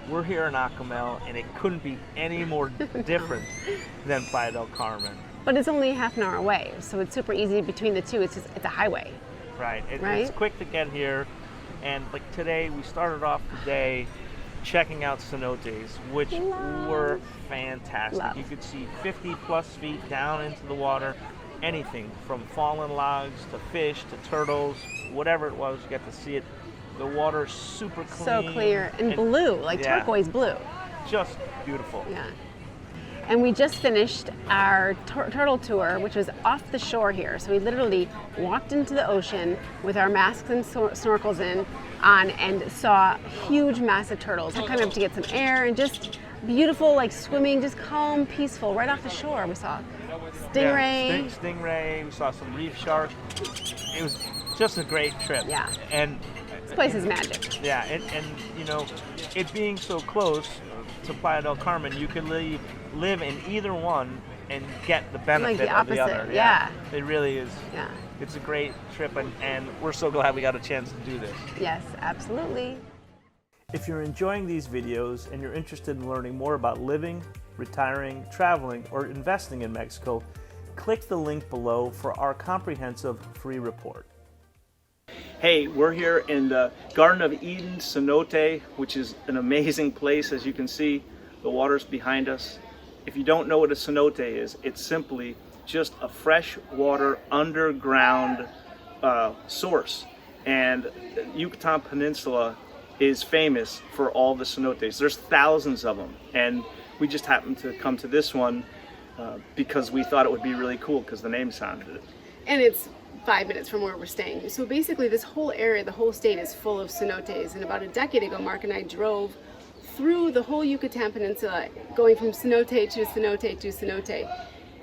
We're here in Akumal, and it couldn't be any more different than Playa del Carmen. But it's only half an hour away, so it's super easy between the two. It's a highway. Right. Right? It's quick to get here, and like today, we started off the day checking out cenotes, which were fantastic. Love. You could see 50 plus feet down into the water, anything from fallen logs to fish to turtles, whatever it was, you get to see it. The water's super clean. So clear and blue, like turquoise blue. Just beautiful. Yeah. And we just finished our turtle tour, which was off the shore here. So we literally walked into the ocean with our masks and snorkels on and saw huge, massive turtles. I climbed up to get some air and just beautiful, like swimming, just calm, peaceful, right off the shore. We saw stingray. Yeah, stingray. We saw some reef shark. It was just a great trip. Yeah. And this place is magic. yeah, and you know, it being so close to Playa del Carmen, you could live in either one and get the benefit Like the of the opposite, other. yeah. It really is. Yeah. It's a great trip, and we're so glad we got a chance to do this. Yes, absolutely. If you're enjoying these videos and you're interested in learning more about living, retiring, traveling, or investing in Mexico, click the link below for our comprehensive free report. Hey, we're here in the Garden of Eden, Cenote, which is an amazing place. As you can see, the water's behind us. If you don't know what a cenote is, it's simply just a freshwater underground source. And the Yucatan Peninsula is famous for all the cenotes. There's thousands of them, and we just happened to come to this one because we thought it would be really cool because the name sounded it. And it's 5 minutes from where we're staying. So basically this whole area, the whole state is full of cenotes. And about a decade ago, Mark and I drove through the whole Yucatan Peninsula, going from cenote to cenote to cenote.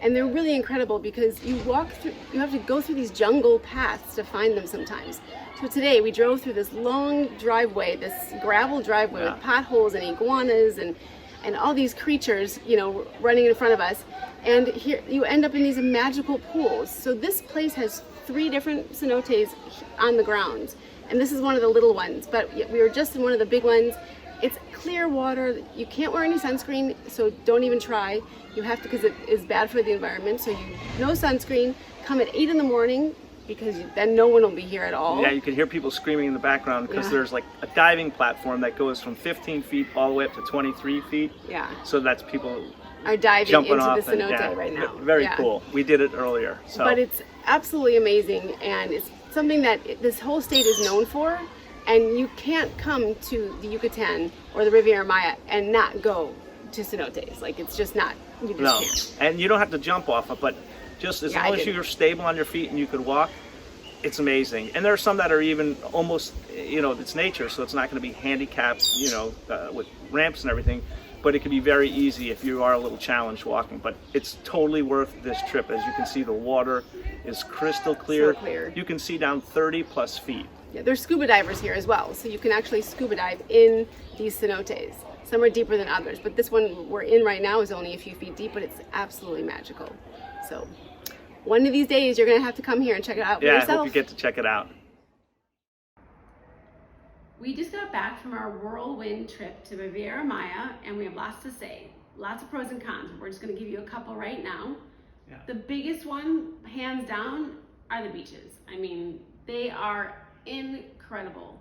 And they're really incredible because you have to go through these jungle paths to find them sometimes. So today we drove through this long driveway, this gravel driveway with potholes and iguanas and all these creatures, you know, running in front of us. And here you end up in these magical pools. So this place has 3 different cenotes on the ground. And this is one of the little ones, but we were just in one of the big ones. It's clear water. You can't wear any sunscreen, so don't even try. You have to, because it is bad for the environment. So no sunscreen. Come at 8 in the morning because then no one will be here at all. Yeah, you can hear people screaming in the background because there's like a diving platform that goes from 15 feet all the way up to 23 feet. Yeah. So that's people are diving jumping into off the cenote and, right now. Very cool. We did it earlier. So. But it's absolutely amazing, and it's something that this whole state is known for. And you can't come to the Yucatan or the Riviera Maya and not go to cenotes. Like, it's just not, you just can't. And you don't have to jump off it, but just as long as you're stable on your feet and you could walk, it's amazing. And there are some that are even almost, you know, it's nature, so it's not going to be handicapped, you know, with ramps and everything. But it can be very easy if you are a little challenged walking. But it's totally worth this trip. As you can see, the water is crystal clear. So clear. You can see down 30 plus feet. Yeah, there's scuba divers here as well, so you can actually scuba dive in these cenotes. Some are deeper than others, but this one we're in right now is only a few feet deep, but it's absolutely magical. So one of these days you're gonna have to come here and check it out for yourself. Yeah, I hope you get to check it out. We just got back from our whirlwind trip to Riviera Maya, and we have lots to say. Lots of pros and cons. We're just gonna give you a couple right now. Yeah. The biggest one, hands down, are the beaches. I mean, they are incredible.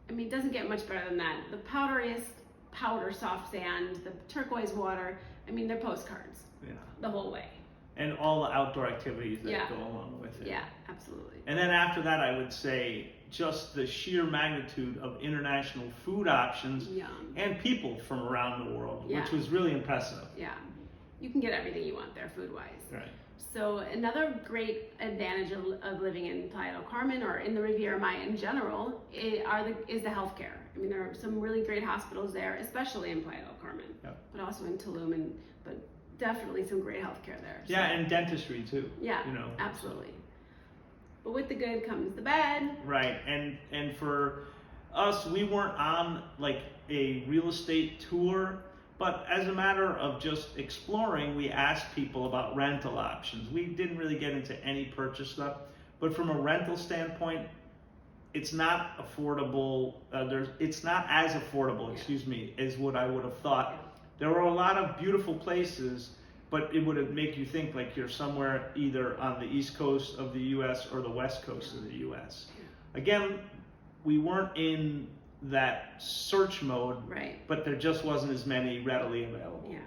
I mean, it doesn't get much better than that. The powder soft sand, the turquoise water, I mean, they're postcards the whole way. And all the outdoor activities that go along with it. Yeah, absolutely. And then after that, I would say just the sheer magnitude of international food options and people from around the world, which was really impressive. Yeah, you can get everything you want there food-wise. Right. So another great advantage of living in Playa del Carmen or in the Riviera Maya in general is the healthcare. I mean, there are some really great hospitals there, especially in Playa del Carmen, but also in Tulum, but definitely some great healthcare there. Yeah, and dentistry too. Yeah, you know, absolutely. But with the good comes the bad. Right, and for us, we weren't on like a real estate tour. But as a matter of just exploring, we asked people about rental options. We didn't really get into any purchase stuff, but from a rental standpoint, it's not affordable. It's not as affordable, excuse me, as what I would have thought. There are a lot of beautiful places, but it would make you think like you're somewhere either on the east coast of the U.S. or the west coast of the U.S. Again, we weren't in that search mode, right? But there just wasn't as many readily available. Yeah.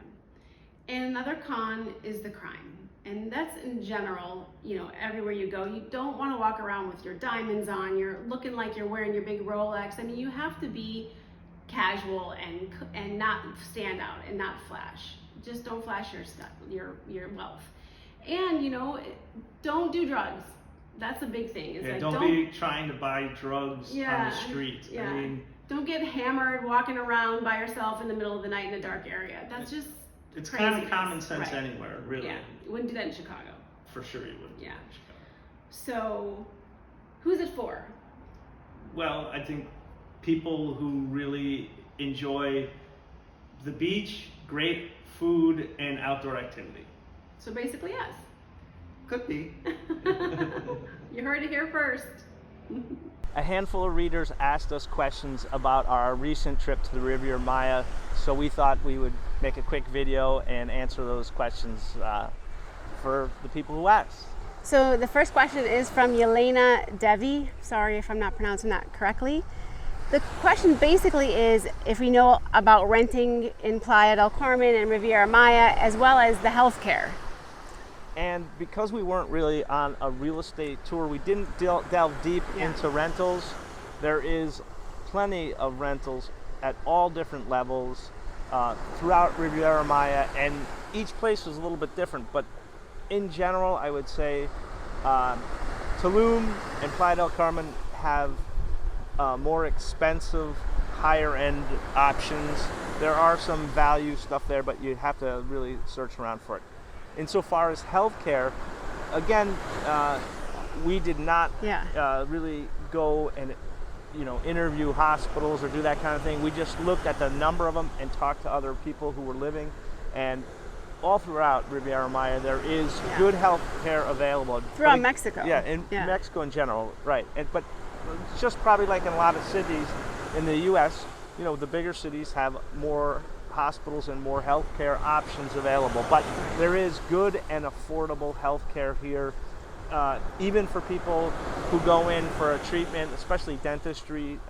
And another con is the crime. And that's in general, you know, everywhere you go, you don't want to walk around with your diamonds on, you're looking like you're wearing your big Rolex. I mean, you have to be casual and not stand out and not flash. Just don't flash your stuff, your wealth. And, you know, don't do drugs. That's a big thing. It's don't be trying to buy drugs on the street. Yeah. I mean, don't get hammered walking around by yourself in the middle of the night in a dark area. That's just it's craziness. kind of common sense anywhere, really. Yeah, you wouldn't do that in Chicago. For sure you wouldn't. Yeah. So, who's it for? Well, I think people who really enjoy the beach, great food, and outdoor activity. So basically, yes. Could be. You heard it here first. A handful of readers asked us questions about our recent trip to the Riviera Maya, so we thought we would make a quick video and answer those questions for the people who asked. So the first question is from Yelena Devi. Sorry if I'm not pronouncing that correctly. The question basically is if we know about renting in Playa del Carmen and Riviera Maya, as well as the healthcare. And because we weren't really on a real estate tour, we didn't delve deep into rentals. There is plenty of rentals at all different levels throughout Riviera Maya, and each place was a little bit different. But in general, I would say Tulum and Playa del Carmen have more expensive, higher-end options. There are some value stuff there, but you have to really search around for it. Insofar as healthcare, again, we did not really go and interview hospitals or do that kind of thing. We just looked at the number of them and talked to other people who were living, and all throughout Riviera Maya there is good health care available. Throughout Mexico. In Mexico in general, right. But just probably like in a lot of cities in the U.S., the bigger cities have more hospitals and more healthcare options available, but there is good and affordable healthcare here, even for people who go in for a treatment, especially dentistry.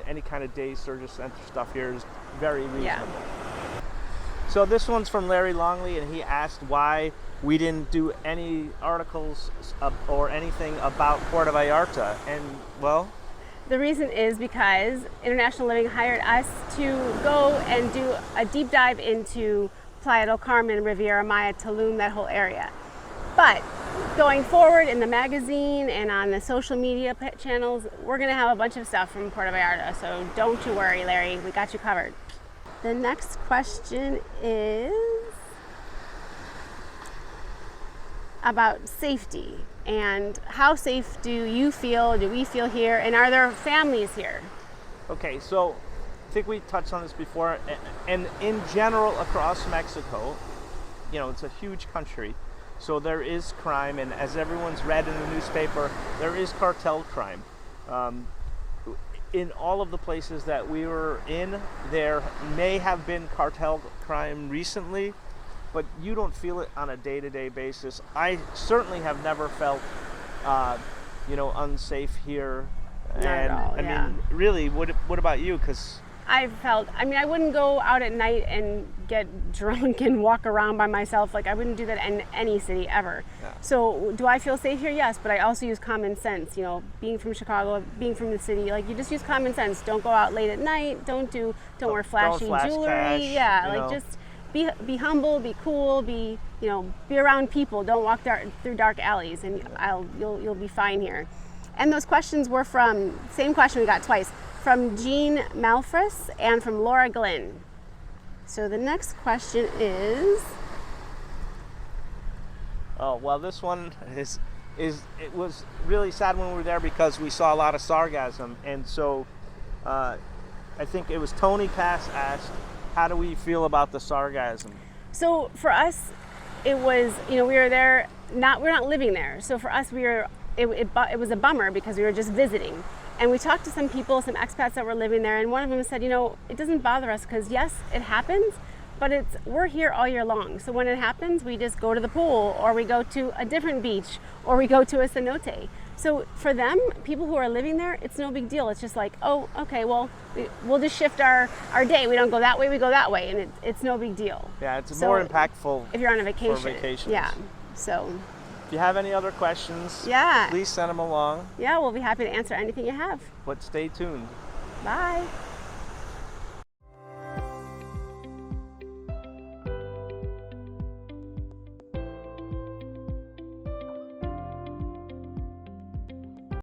Any kind of day surgery center stuff here is very reasonable. So this one's from Larry Longley, and he asked why we didn't do any articles or anything about Puerto Vallarta, and well, the reason is because International Living hired us to go and do a deep dive into Playa del Carmen, Riviera Maya, Tulum, that whole area. But going forward in the magazine and on the social media channels, we're going to have a bunch of stuff from Puerto Vallarta. So don't you worry, Larry, we got you covered. The next question is about safety. And how safe do we feel here, and are there families here? Okay, so I think we touched on this before, and in general across Mexico, it's a huge country, so there is crime, and as everyone's read in the newspaper, there is cartel crime. In all of the places that we were in, there may have been cartel crime recently, but you don't feel it on a day-to-day basis. I certainly have never felt, unsafe here. Not at all, I mean, really, what about you? Because I wouldn't go out at night and get drunk and walk around by myself. Like, I wouldn't do that in any city ever. Yeah. So do I feel safe here? Yes, but I also use common sense. Being from Chicago, being from the city, like, you just use common sense. Don't go out late at night. Don't wear flashy jewelry. Cash, just be humble, be cool, be around people. Don't walk through dark alleys, and you'll be fine here. And those questions were from, same question we got twice, from Jean Malfris and from Laura Glynn. So the next question is... Oh, well, this one is it was really sad when we were there because we saw a lot of sargassum, and so I think it was Tony Cass asked, how do we feel about the sargassum? So for us, it was, we were there, we're not living there. So for us, it was a bummer because we were just visiting. And we talked to some people, some expats that were living there, and one of them said, you know, it doesn't bother us because yes, it happens, but we're here all year long. So when it happens, we just go to the pool, or we go to a different beach, or we go to a cenote. So for them, people who are living there, it's no big deal. It's just like, oh, okay, well, we'll just shift our day. We don't go that way, we go that way, and it's no big deal. Yeah, it's more impactful if you're on a vacation. For vacations. Yeah, so. If you have any other questions, yeah, please send them along. Yeah, we'll be happy to answer anything you have. But stay tuned. Bye.